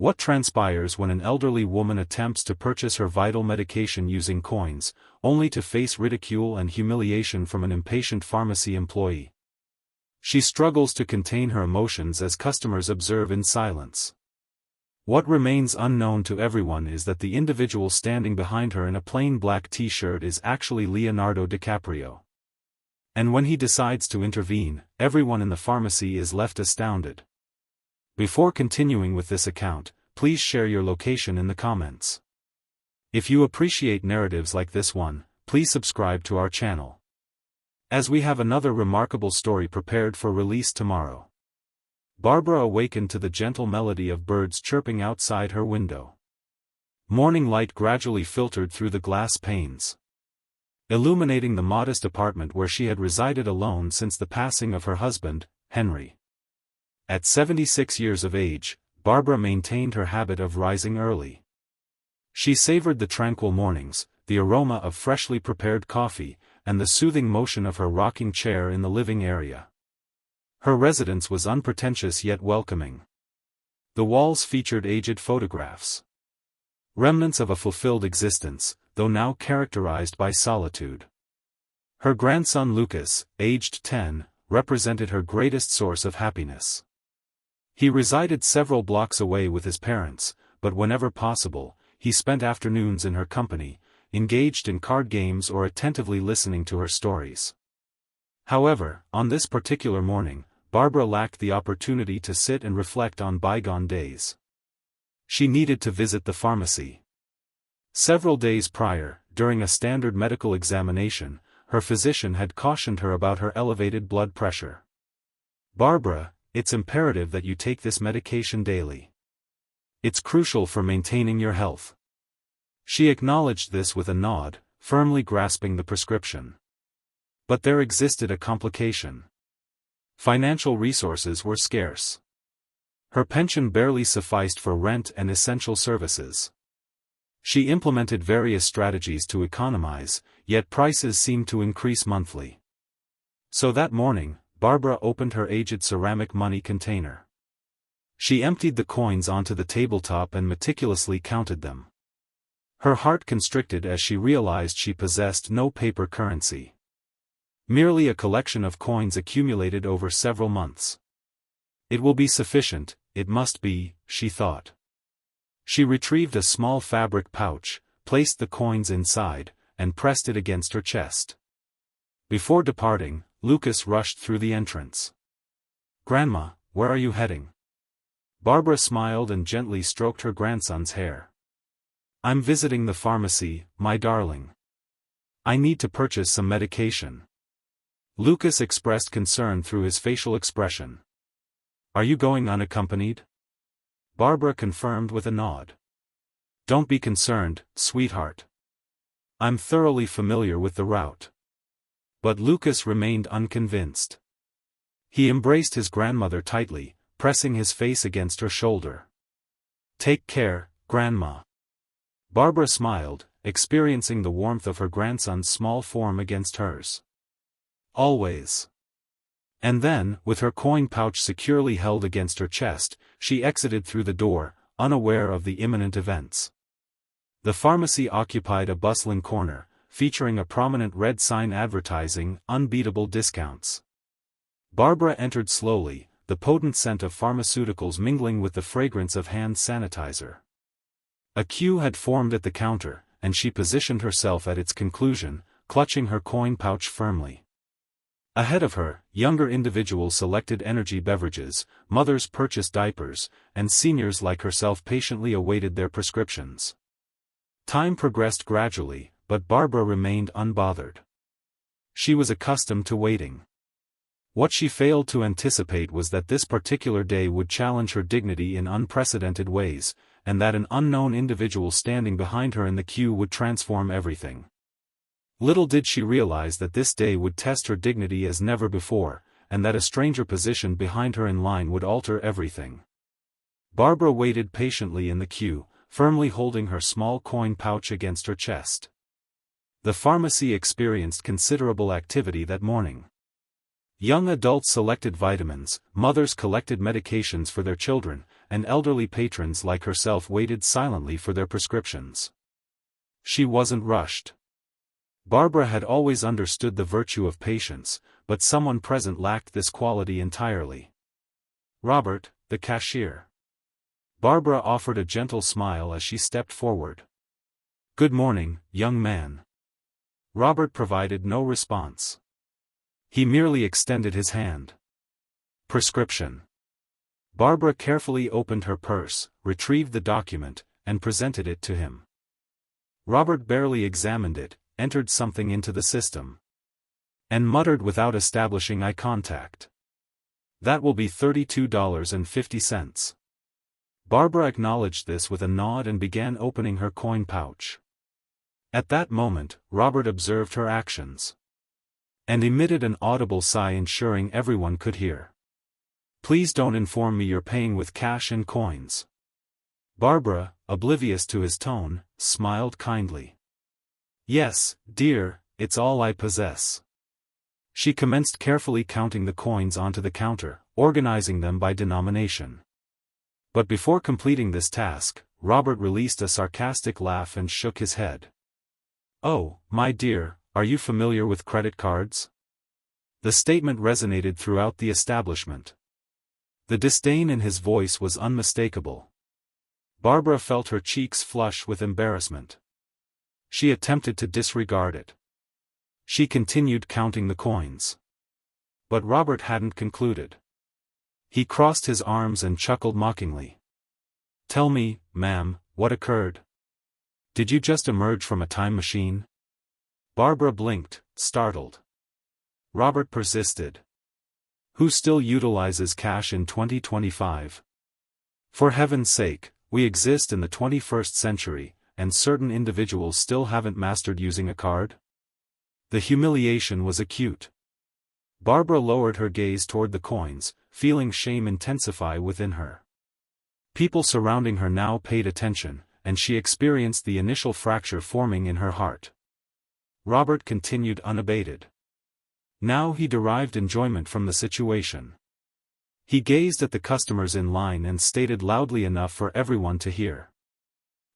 What transpires when an elderly woman attempts to purchase her vital medication using coins, only to face ridicule and humiliation from an impatient pharmacy employee? She struggles to contain her emotions as customers observe in silence. What remains unknown to everyone is that the individual standing behind her in a plain black t-shirt is actually Leonardo DiCaprio. And when he decides to intervene, everyone in the pharmacy is left astounded. Before continuing with this account, please share your location in the comments. If you appreciate narratives like this one, please subscribe to our channel, as we have another remarkable story prepared for release tomorrow. Barbara awakened to the gentle melody of birds chirping outside her window. Morning light gradually filtered through the glass panes, illuminating the modest apartment where she had resided alone since the passing of her husband, Henry. At 76 years of age, Barbara maintained her habit of rising early. She savored the tranquil mornings, the aroma of freshly prepared coffee, and the soothing motion of her rocking chair in the living area. Her residence was unpretentious yet welcoming. The walls featured aged photographs, remnants of a fulfilled existence, though now characterized by solitude. Her grandson Lucas, aged 10, represented her greatest source of happiness. He resided several blocks away with his parents, but whenever possible, he spent afternoons in her company, engaged in card games or attentively listening to her stories. However, on this particular morning, Barbara lacked the opportunity to sit and reflect on bygone days. She needed to visit the pharmacy. Several days prior, during a standard medical examination, her physician had cautioned her about her elevated blood pressure. "Barbara, it's imperative that you take this medication daily. It's crucial for maintaining your health." She acknowledged this with a nod, firmly grasping the prescription. But there existed a complication. Financial resources were scarce. Her pension barely sufficed for rent and essential services. She implemented various strategies to economize, yet prices seemed to increase monthly. So that morning, Barbara opened her aged ceramic money container. She emptied the coins onto the tabletop and meticulously counted them. Her heart constricted as she realized she possessed no paper currency. Merely a collection of coins accumulated over several months. It will be sufficient, it must be, she thought. She retrieved a small fabric pouch, placed the coins inside, and pressed it against her chest. Before departing, Lucas rushed through the entrance. "Grandma, where are you heading?" Barbara smiled and gently stroked her grandson's hair. "I'm visiting the pharmacy, my darling. I need to purchase some medication." Lucas expressed concern through his facial expression. "Are you going unaccompanied?" Barbara confirmed with a nod. "Don't be concerned, sweetheart. I'm thoroughly familiar with the route." But Lucas remained unconvinced. He embraced his grandmother tightly, pressing his face against her shoulder. "Take care, Grandma." Barbara smiled, experiencing the warmth of her grandson's small form against hers. "Always." And then, with her coin pouch securely held against her chest, she exited through the door, unaware of the imminent events. The pharmacy occupied a bustling corner, featuring a prominent red sign advertising unbeatable discounts. Barbara entered slowly, the potent scent of pharmaceuticals mingling with the fragrance of hand sanitizer. A queue had formed at the counter, and she positioned herself at its conclusion, clutching her coin pouch firmly. Ahead of her, younger individuals selected energy beverages, mothers purchased diapers, and seniors like herself patiently awaited their prescriptions. Time progressed gradually, but Barbara remained unbothered. She was accustomed to waiting. What she failed to anticipate was that this particular day would challenge her dignity in unprecedented ways, and that an unknown individual standing behind her in the queue would transform everything. Little did she realize that this day would test her dignity as never before, and that a stranger positioned behind her in line would alter everything. Barbara waited patiently in the queue, firmly holding her small coin pouch against her chest. The pharmacy experienced considerable activity that morning. Young adults selected vitamins, mothers collected medications for their children, and elderly patrons like herself waited silently for their prescriptions. She wasn't rushed. Barbara had always understood the virtue of patience, but someone present lacked this quality entirely. Robert, the cashier. Barbara offered a gentle smile as she stepped forward. "Good morning, young man." Robert provided no response. He merely extended his hand. "Prescription." Barbara carefully opened her purse, retrieved the document, and presented it to him. Robert barely examined it, entered something into the system, and muttered without establishing eye contact. "That will be $32.50. Barbara acknowledged this with a nod and began opening her coin pouch. At that moment, Robert observed her actions and emitted an audible sigh, ensuring everyone could hear. "Please don't inform me you're paying with cash and coins." Barbara, oblivious to his tone, smiled kindly. "Yes, dear, it's all I possess." She commenced carefully counting the coins onto the counter, organizing them by denomination. But before completing this task, Robert released a sarcastic laugh and shook his head. "Oh, my dear, are you familiar with credit cards?" The statement resonated throughout the establishment. The disdain in his voice was unmistakable. Barbara felt her cheeks flush with embarrassment. She attempted to disregard it. She continued counting the coins. But Robert hadn't concluded. He crossed his arms and chuckled mockingly. "Tell me, ma'am, what occurred? Did you just emerge from a time machine?" Barbara blinked, startled. Robert persisted. "Who still utilizes cash in 2025? For heaven's sake, we exist in the 21st century, and certain individuals still haven't mastered using a card?" The humiliation was acute. Barbara lowered her gaze toward the coins, feeling shame intensify within her. People surrounding her now paid attention, and she experienced the initial fracture forming in her heart. Robert continued unabated. Now he derived enjoyment from the situation. He gazed at the customers in line and stated loudly enough for everyone to hear.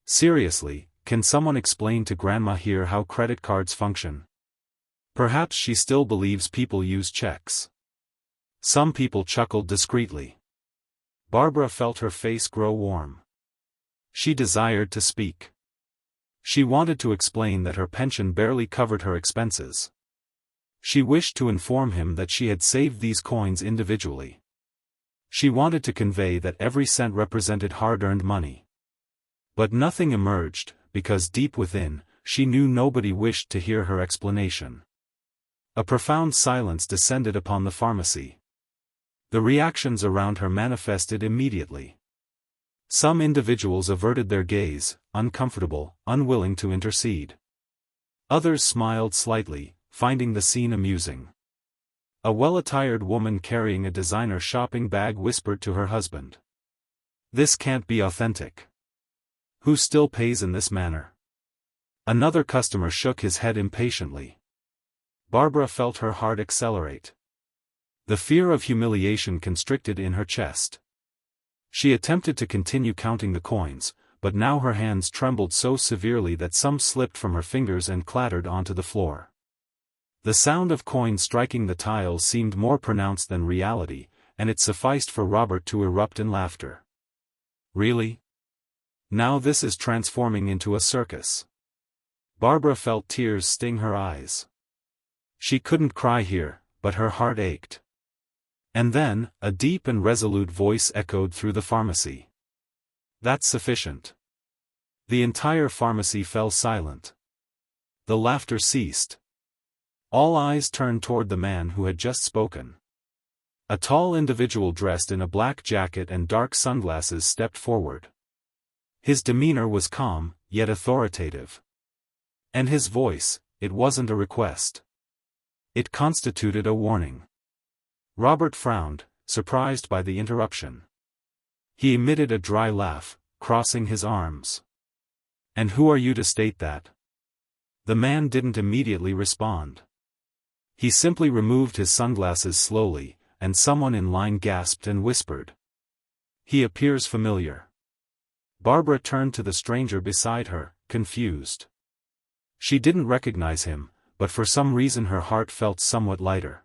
"Seriously, can someone explain to Grandma here how credit cards function? Perhaps she still believes people use checks." Some people chuckled discreetly. Barbara felt her face grow warm. She desired to speak. She wanted to explain that her pension barely covered her expenses. She wished to inform him that she had saved these coins individually. She wanted to convey that every cent represented hard-earned money. But nothing emerged, because deep within, she knew nobody wished to hear her explanation. A profound silence descended upon the pharmacy. The reactions around her manifested immediately. Some individuals averted their gaze, uncomfortable, unwilling to intercede. Others smiled slightly, finding the scene amusing. A well-attired woman carrying a designer shopping bag whispered to her husband, "This can't be authentic. Who still pays in this manner?" Another customer shook his head impatiently. Barbara felt her heart accelerate. The fear of humiliation constricted in her chest. She attempted to continue counting the coins, but now her hands trembled so severely that some slipped from her fingers and clattered onto the floor. The sound of coins striking the tiles seemed more pronounced than reality, and it sufficed for Robert to erupt in laughter. "Really? Now this is transforming into a circus." Barbara felt tears sting her eyes. She couldn't cry here, but her heart ached. And then, a deep and resolute voice echoed through the pharmacy. "That's sufficient." The entire pharmacy fell silent. The laughter ceased. All eyes turned toward the man who had just spoken. A tall individual dressed in a black jacket and dark sunglasses stepped forward. His demeanor was calm, yet authoritative. And his voice, it wasn't a request. It constituted a warning. Robert frowned, surprised by the interruption. He emitted a dry laugh, crossing his arms. "And who are you to state that?" The man didn't immediately respond. He simply removed his sunglasses slowly, and someone in line gasped and whispered, He appears familiar. Barbara turned to the stranger beside her, confused. She didn't recognize him, but for some reason her heart felt somewhat lighter.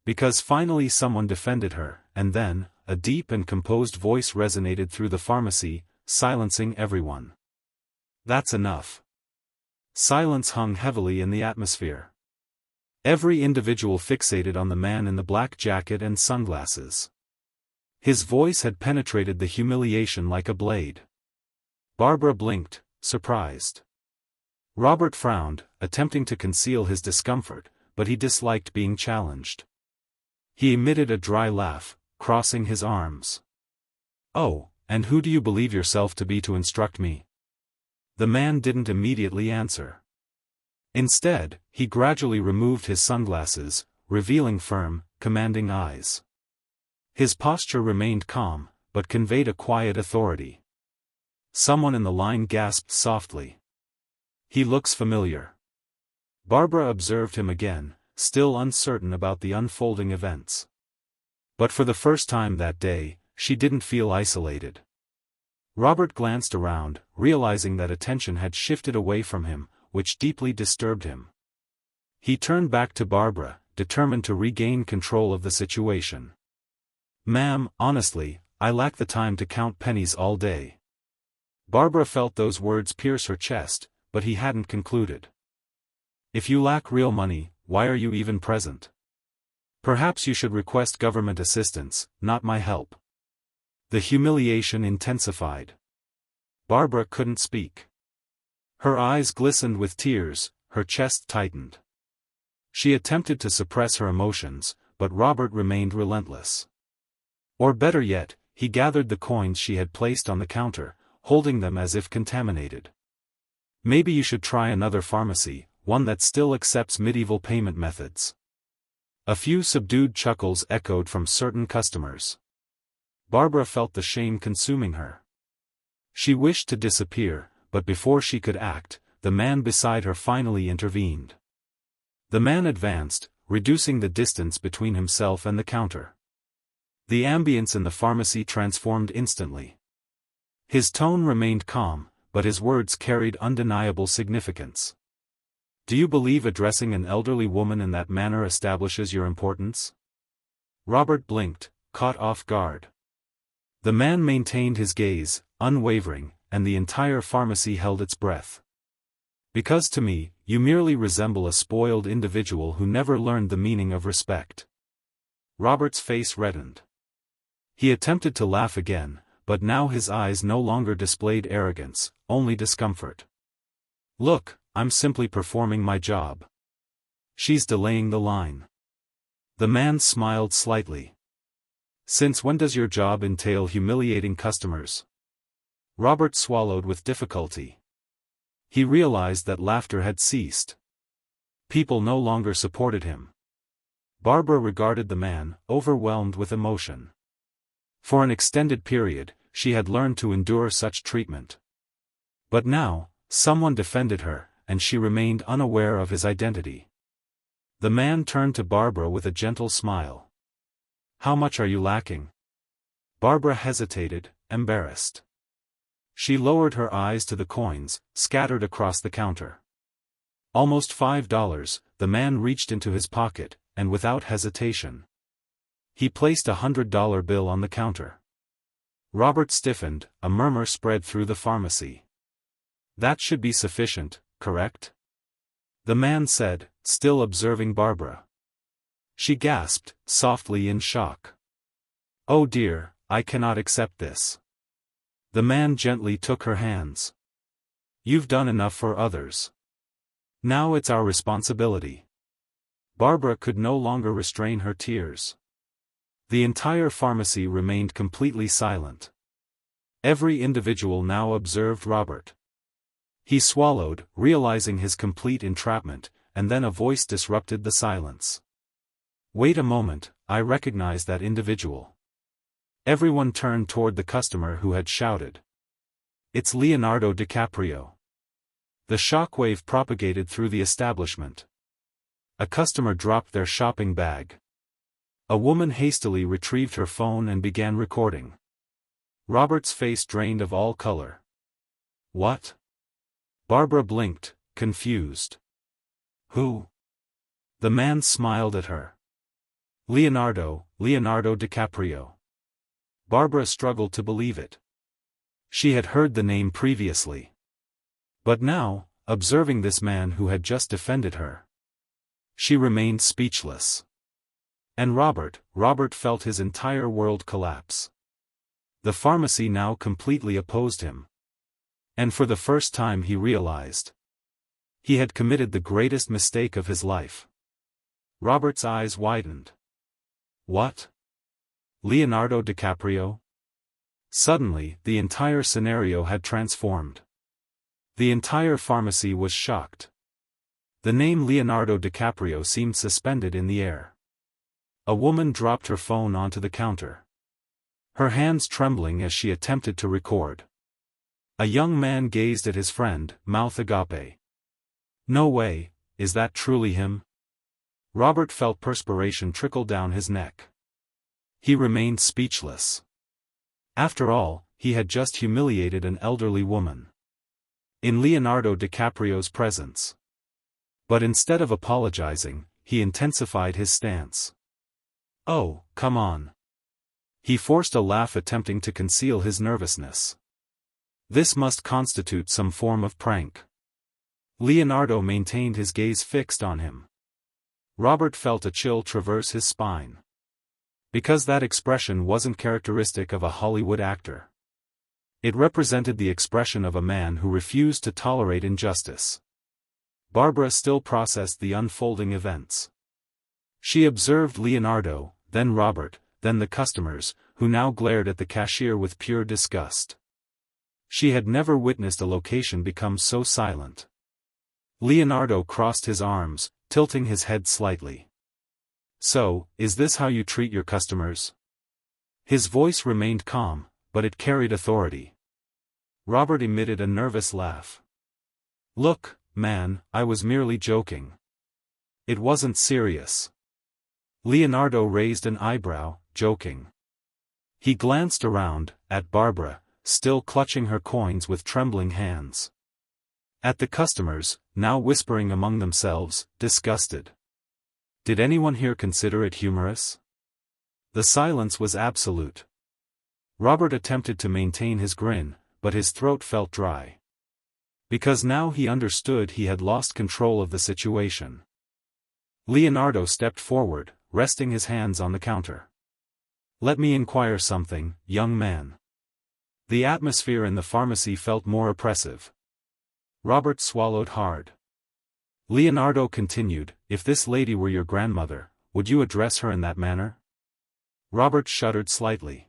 Because finally someone defended her, and then, a deep and composed voice resonated through the pharmacy, silencing everyone. "That's enough." Silence hung heavily in the atmosphere. Every individual fixated on the man in the black jacket and sunglasses. His voice had penetrated the humiliation like a blade. Barbara blinked, surprised. Robert frowned, attempting to conceal his discomfort, but he disliked being challenged. He emitted a dry laugh, crossing his arms. "Oh, and who do you believe yourself to be to instruct me?" The man didn't immediately answer. Instead, he gradually removed his sunglasses, revealing firm, commanding eyes. His posture remained calm, but conveyed a quiet authority. Someone in the line gasped softly. "He looks familiar." Barbara observed him again, still uncertain about the unfolding events. But for the first time that day, she didn't feel isolated. Robert glanced around, realizing that attention had shifted away from him, which deeply disturbed him. He turned back to Barbara, determined to regain control of the situation. "Ma'am, honestly, I lack the time to count pennies all day." Barbara felt those words pierce her chest, but he hadn't concluded. "If you lack real money, why are you even present? Perhaps you should request government assistance, not my help." The humiliation intensified. Barbara couldn't speak. Her eyes glistened with tears, her chest tightened. She attempted to suppress her emotions, but Robert remained relentless. Or better yet, he gathered the coins she had placed on the counter, holding them as if contaminated. "Maybe you should try another pharmacy, one that still accepts medieval payment methods." A few subdued chuckles echoed from certain customers. Barbara felt the shame consuming her. She wished to disappear, but before she could act, the man beside her finally intervened. The man advanced, reducing the distance between himself and the counter. The ambience in the pharmacy transformed instantly. His tone remained calm, but his words carried undeniable significance. "Do you believe addressing an elderly woman in that manner establishes your importance?" Robert blinked, caught off guard. The man maintained his gaze, unwavering, and the entire pharmacy held its breath. "Because to me, you merely resemble a spoiled individual who never learned the meaning of respect." Robert's face reddened. He attempted to laugh again, but now his eyes no longer displayed arrogance, only discomfort. "Look, I'm simply performing my job." "She's delaying the line." The man smiled slightly. "Since when does your job entail humiliating customers?" Robert swallowed with difficulty. He realized that laughter had ceased. People no longer supported him. Barbara regarded the man, overwhelmed with emotion. For an extended period, she had learned to endure such treatment. But now, someone defended her, and she remained unaware of his identity. The man turned to Barbara with a gentle smile. "How much are you lacking?" Barbara hesitated, embarrassed. She lowered her eyes to the coins, scattered across the counter. "Almost $5, the man reached into his pocket, and without hesitation. He placed $100 bill on the counter. Robert stiffened, a murmur spread through the pharmacy. "That should be sufficient, correct?" the man said, still observing Barbara. She gasped, softly in shock. "Oh dear, I cannot accept this." The man gently took her hands. "You've done enough for others. Now it's our responsibility." Barbara could no longer restrain her tears. The entire pharmacy remained completely silent. Every individual now observed Robert. He swallowed, realizing his complete entrapment, and then a voice disrupted the silence. "Wait a moment, I recognize that individual." Everyone turned toward the customer who had shouted. "It's Leonardo DiCaprio." The shockwave propagated through the establishment. A customer dropped their shopping bag. A woman hastily retrieved her phone and began recording. Robert's face drained of all color. What? Barbara blinked, confused. Who? The man smiled at her. Leonardo DiCaprio. Barbara struggled to believe it. She had heard the name previously. But now, observing this man who had just defended her, she remained speechless. And Robert felt his entire world collapse. The pharmacy now completely opposed him. And for the first time he realized he had committed the greatest mistake of his life. Robert's eyes widened. What? Leonardo DiCaprio? Suddenly, the entire scenario had transformed. The entire pharmacy was shocked. The name Leonardo DiCaprio seemed suspended in the air. A woman dropped her phone onto the counter, her hands trembling as she attempted to record. A young man gazed at his friend, mouth agape. No way, is that truly him? Robert felt perspiration trickle down his neck. He remained speechless. After all, he had just humiliated an elderly woman in Leonardo DiCaprio's presence. But instead of apologizing, he intensified his stance. Oh, come on. He forced a laugh, attempting to conceal his nervousness. This must constitute some form of prank. Leonardo maintained his gaze fixed on him. Robert felt a chill traverse his spine. Because that expression wasn't characteristic of a Hollywood actor. It represented the expression of a man who refused to tolerate injustice. Barbara still processed the unfolding events. She observed Leonardo, then Robert, then the customers, who now glared at the cashier with pure disgust. She had never witnessed a location become so silent. Leonardo crossed his arms, tilting his head slightly. So, is this how you treat your customers? His voice remained calm, but it carried authority. Robert emitted a nervous laugh. Look, man, I was merely joking. It wasn't serious. Leonardo raised an eyebrow, joking. He glanced around, at Barbara, still clutching her coins with trembling hands. At the customers, now whispering among themselves, disgusted. Did anyone here consider it humorous? The silence was absolute. Robert attempted to maintain his grin, but his throat felt dry. Because now he understood he had lost control of the situation. Leonardo stepped forward, resting his hands on the counter. Let me inquire something, young man. The atmosphere in the pharmacy felt more oppressive. Robert swallowed hard. Leonardo continued, if this lady were your grandmother, would you address her in that manner? Robert shuddered slightly.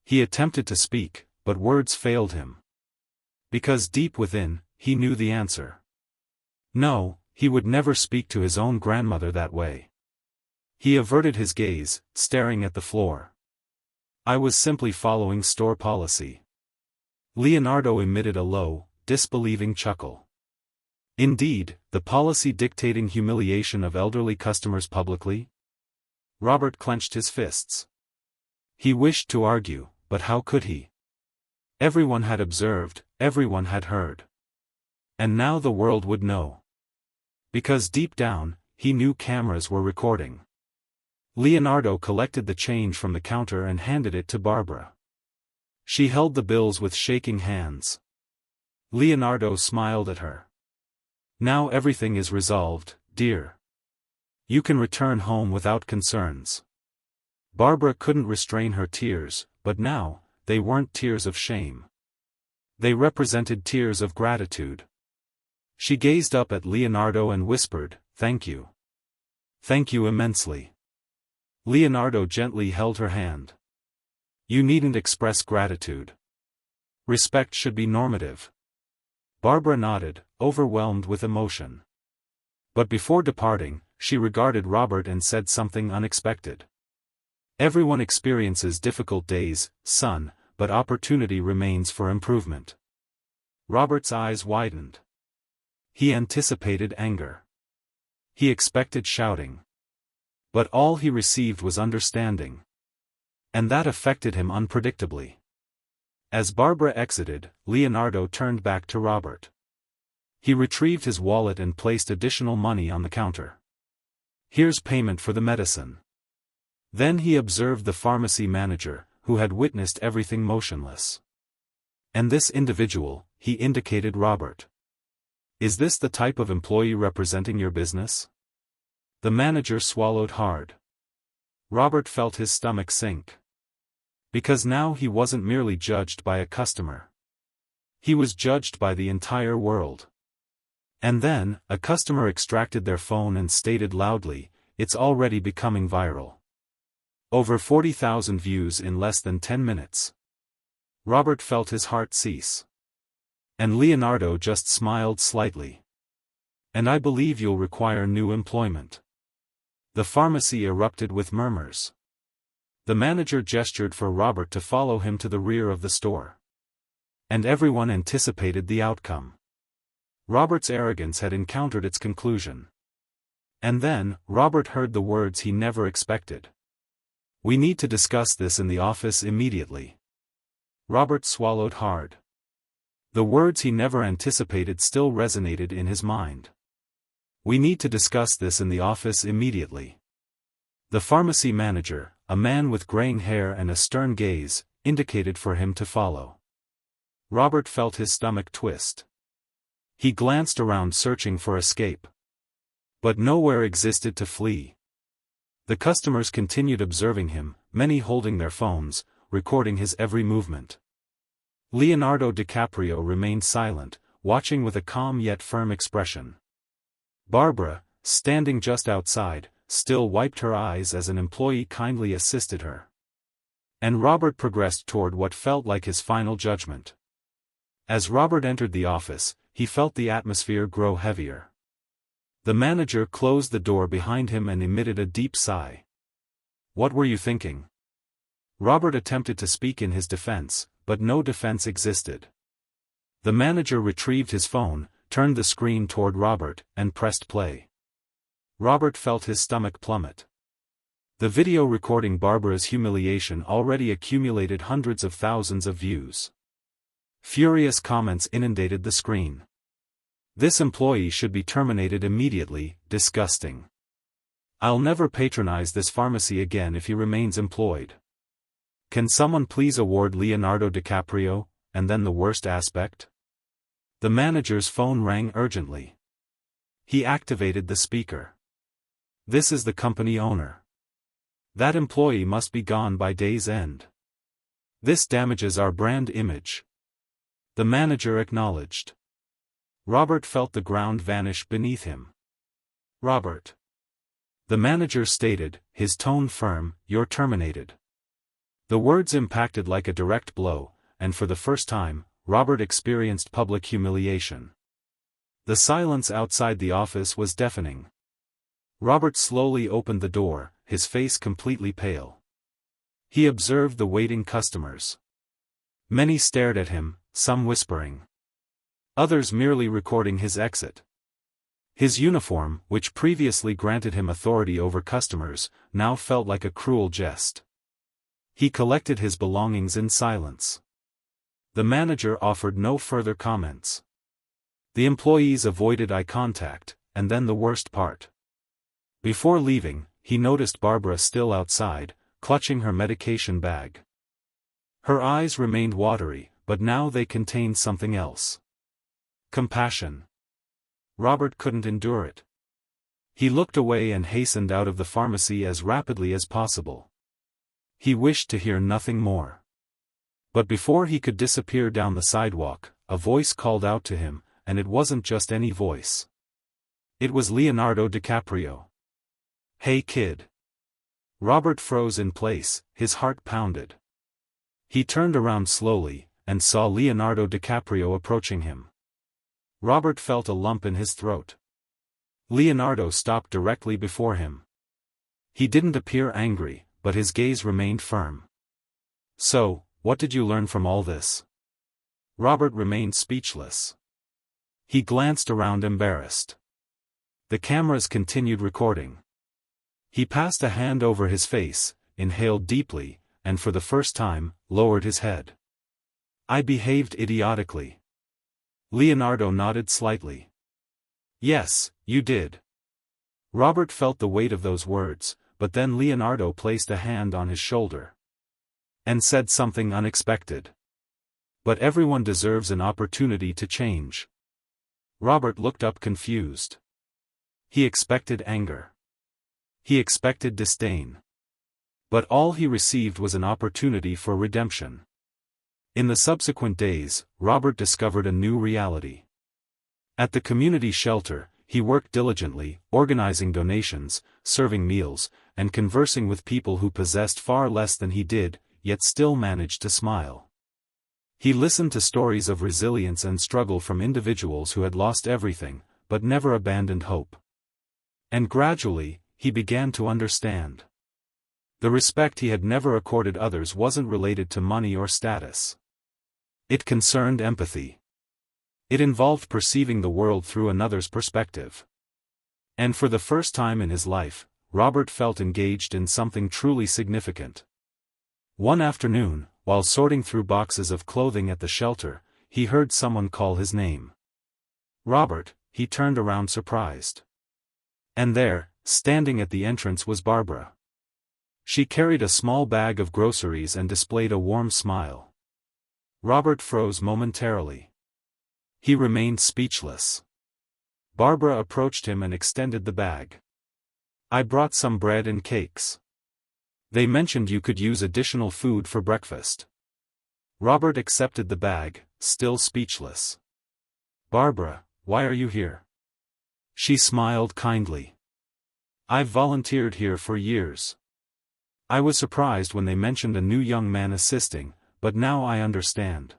He attempted to speak, but words failed him. Because deep within, he knew the answer. No, he would never speak to his own grandmother that way. He averted his gaze, staring at the floor. I was simply following store policy. Leonardo emitted a low, disbelieving chuckle. Indeed, the policy dictating humiliation of elderly customers publicly? Robert clenched his fists. He wished to argue, but how could he? Everyone had observed, everyone had heard. And now the world would know. Because deep down, he knew cameras were recording. Leonardo collected the change from the counter and handed it to Barbara. She held the bills with shaking hands. Leonardo smiled at her. Now everything is resolved, dear. You can return home without concerns. Barbara couldn't restrain her tears, but now, they weren't tears of shame. They represented tears of gratitude. She gazed up at Leonardo and whispered, "Thank you. Thank you immensely." Leonardo gently held her hand. You needn't express gratitude. Respect should be normative. Barbara nodded, overwhelmed with emotion. But before departing, she regarded Robert and said something unexpected. Everyone experiences difficult days, son, but opportunity remains for improvement. Robert's eyes widened. He anticipated anger. He expected shouting. But all he received was understanding. And that affected him unpredictably. As Barbara exited, Leonardo turned back to Robert. He retrieved his wallet and placed additional money on the counter. "Here's payment for the medicine." Then he observed the pharmacy manager, who had witnessed everything motionless. "And this individual," he indicated Robert. "Is this the type of employee representing your business?" The manager swallowed hard. Robert felt his stomach sink. Because now he wasn't merely judged by a customer. He was judged by the entire world. And then, a customer extracted their phone and stated loudly, "It's already becoming viral. Over 40,000 views in less than 10 minutes. Robert felt his heart cease. And Leonardo just smiled slightly. "And I believe you'll require new employment." The pharmacy erupted with murmurs. The manager gestured for Robert to follow him to the rear of the store. And everyone anticipated the outcome. Robert's arrogance had encountered its conclusion. And then, Robert heard the words he never expected. "We need to discuss this in the office immediately." Robert swallowed hard. The words he never anticipated still resonated in his mind. "We need to discuss this in the office immediately." The pharmacy manager, a man with graying hair and a stern gaze, indicated for him to follow. Robert felt his stomach twist. He glanced around searching for escape. But nowhere existed to flee. The customers continued observing him, many holding their phones, recording his every movement. Leonardo DiCaprio remained silent, watching with a calm yet firm expression. Barbara, standing just outside, still wiped her eyes as an employee kindly assisted her. And Robert progressed toward what felt like his final judgment. As Robert entered the office, he felt the atmosphere grow heavier. The manager closed the door behind him and emitted a deep sigh. "What were you thinking?" Robert attempted to speak in his defense, but no defense existed. The manager retrieved his phone, turned the screen toward Robert, and pressed play. Robert felt his stomach plummet. The video recording Barbara's humiliation already accumulated hundreds of thousands of views. Furious comments inundated the screen. "This employee should be terminated immediately, disgusting. I'll never patronize this pharmacy again if he remains employed. Can someone please award Leonardo DiCaprio?" And then the worst aspect? The manager's phone rang urgently. He activated the speaker. "This is the company owner. That employee must be gone by day's end. This damages our brand image." The manager acknowledged. Robert felt the ground vanish beneath him. "Robert." The manager stated, his tone firm, "You're terminated." The words impacted like a direct blow, and for the first time, Robert experienced public humiliation. The silence outside the office was deafening. Robert slowly opened the door, his face completely pale. He observed the waiting customers. Many stared at him, some whispering. Others merely recording his exit. His uniform, which previously granted him authority over customers, now felt like a cruel jest. He collected his belongings in silence. The manager offered no further comments. The employees avoided eye contact, and then the worst part. Before leaving, he noticed Barbara still outside, clutching her medication bag. Her eyes remained watery, but now they contained something else. Compassion. Robert couldn't endure it. He looked away and hastened out of the pharmacy as rapidly as possible. He wished to hear nothing more. But before he could disappear down the sidewalk, a voice called out to him, and it wasn't just any voice. It was Leonardo DiCaprio. "Hey kid." Robert froze in place, his heart pounded. He turned around slowly, and saw Leonardo DiCaprio approaching him. Robert felt a lump in his throat. Leonardo stopped directly before him. He didn't appear angry, but his gaze remained firm. "So, what did you learn from all this?" Robert remained speechless. He glanced around embarrassed. The cameras continued recording. He passed a hand over his face, inhaled deeply, and for the first time, lowered his head. I behaved idiotically. Leonardo nodded slightly. Yes, you did. Robert felt the weight of those words, but then Leonardo placed a hand on his shoulder and said something unexpected. But everyone deserves an opportunity to change. Robert looked up confused. He expected anger. He expected disdain. But all he received was an opportunity for redemption. In the subsequent days, Robert discovered a new reality. At the community shelter, he worked diligently, organizing donations, serving meals, and conversing with people who possessed far less than he did, yet still managed to smile. He listened to stories of resilience and struggle from individuals who had lost everything, but never abandoned hope. And gradually, he began to understand. The respect he had never accorded others wasn't related to money or status. It concerned empathy. It involved perceiving the world through another's perspective. And for the first time in his life, Robert felt engaged in something truly significant. One afternoon, while sorting through boxes of clothing at the shelter, he heard someone call his name. Robert, he turned around surprised. And there, standing at the entrance was Barbara. She carried a small bag of groceries and displayed a warm smile. Robert froze momentarily. He remained speechless. Barbara approached him and extended the bag. I brought some bread and cakes. They mentioned you could use additional food for breakfast. Robert accepted the bag, still speechless. Barbara, why are you here? She smiled kindly. I've volunteered here for years. I was surprised when they mentioned a new young man assisting, but now I understand.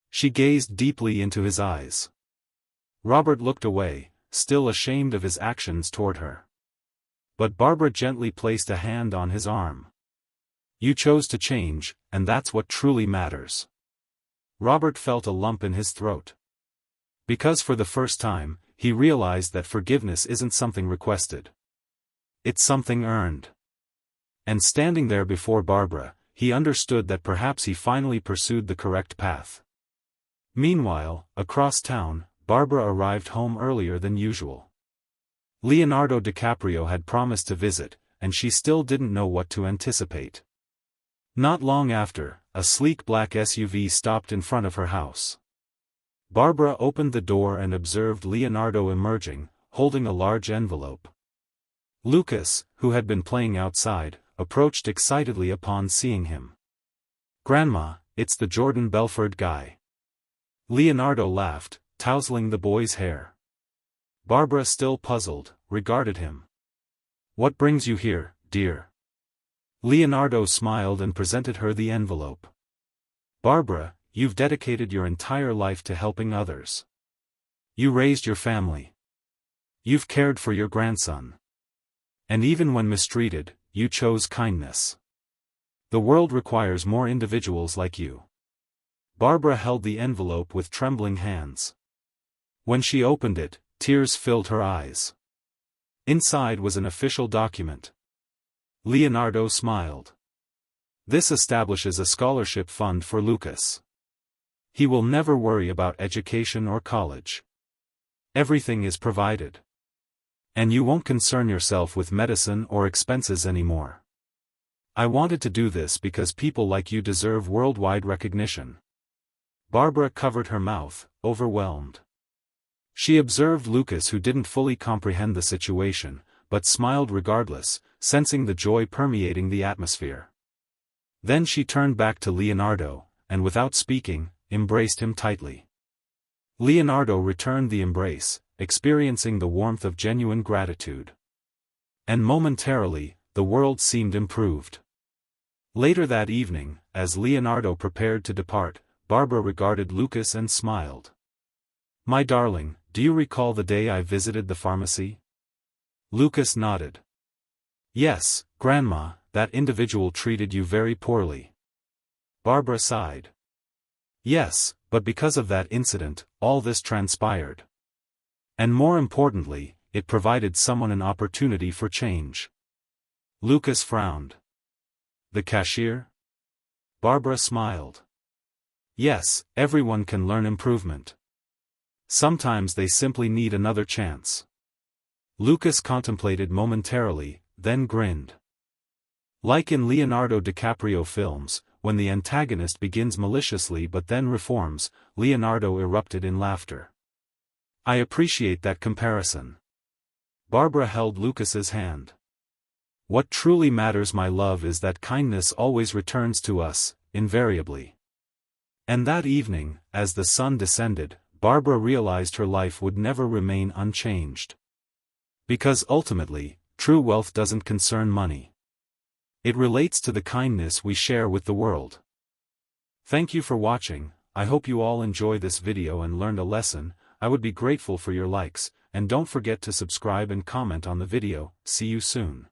She gazed deeply into his eyes. Robert looked away, still ashamed of his actions toward her. But Barbara gently placed a hand on his arm. You chose to change, and that's what truly matters. Robert felt a lump in his throat. Because for the first time, he realized that forgiveness isn't something requested. It's something earned. And standing there before Barbara, he understood that perhaps he finally pursued the correct path. Meanwhile, across town, Barbara arrived home earlier than usual. Leonardo DiCaprio had promised to visit, and she still didn't know what to anticipate. Not long after, a sleek black SUV stopped in front of her house. Barbara opened the door and observed Leonardo emerging, holding a large envelope. Lucas, who had been playing outside, approached excitedly upon seeing him. Grandma, it's the Jordan Belford guy. Leonardo laughed, tousling the boy's hair. Barbara, still puzzled, regarded him. What brings you here, dear? Leonardo smiled and presented her the envelope. Barbara, you've dedicated your entire life to helping others. You raised your family. You've cared for your grandson. And even when mistreated, you chose kindness. The world requires more individuals like you. Barbara held the envelope with trembling hands. When she opened it, tears filled her eyes. Inside was an official document. Leonardo smiled. This establishes a scholarship fund for Lucas. He will never worry about education or college. Everything is provided. And you won't concern yourself with medicine or expenses anymore. I wanted to do this because people like you deserve worldwide recognition. Barbara covered her mouth, overwhelmed. She observed Lucas, who didn't fully comprehend the situation, but smiled regardless, sensing the joy permeating the atmosphere. Then she turned back to Leonardo, and without speaking, embraced him tightly. Leonardo returned the embrace, experiencing the warmth of genuine gratitude. And momentarily, the world seemed improved. Later that evening, as Leonardo prepared to depart, Barbara regarded Lucas and smiled. My darling, do you recall the day I visited the pharmacy? Lucas nodded. Yes, Grandma, that individual treated you very poorly. Barbara sighed. Yes, but because of that incident, all this transpired. And more importantly, it provided someone an opportunity for change. Lucas frowned. The cashier? Barbara smiled. Yes, everyone can learn improvement. Sometimes they simply need another chance. Lucas contemplated momentarily, then grinned. Like in Leonardo DiCaprio films, when the antagonist begins maliciously but then reforms, Leonardo erupted in laughter. I appreciate that comparison. Barbara held Lucas's hand. What truly matters, my love, is that kindness always returns to us, invariably. And that evening, as the sun descended, Barbara realized her life would never remain unchanged. Because ultimately, true wealth doesn't concern money. It relates to the kindness we share with the world. Thank you for watching. I hope you all enjoy this video and learned a lesson. I would be grateful for your likes, and don't forget to subscribe and comment on the video. See you soon.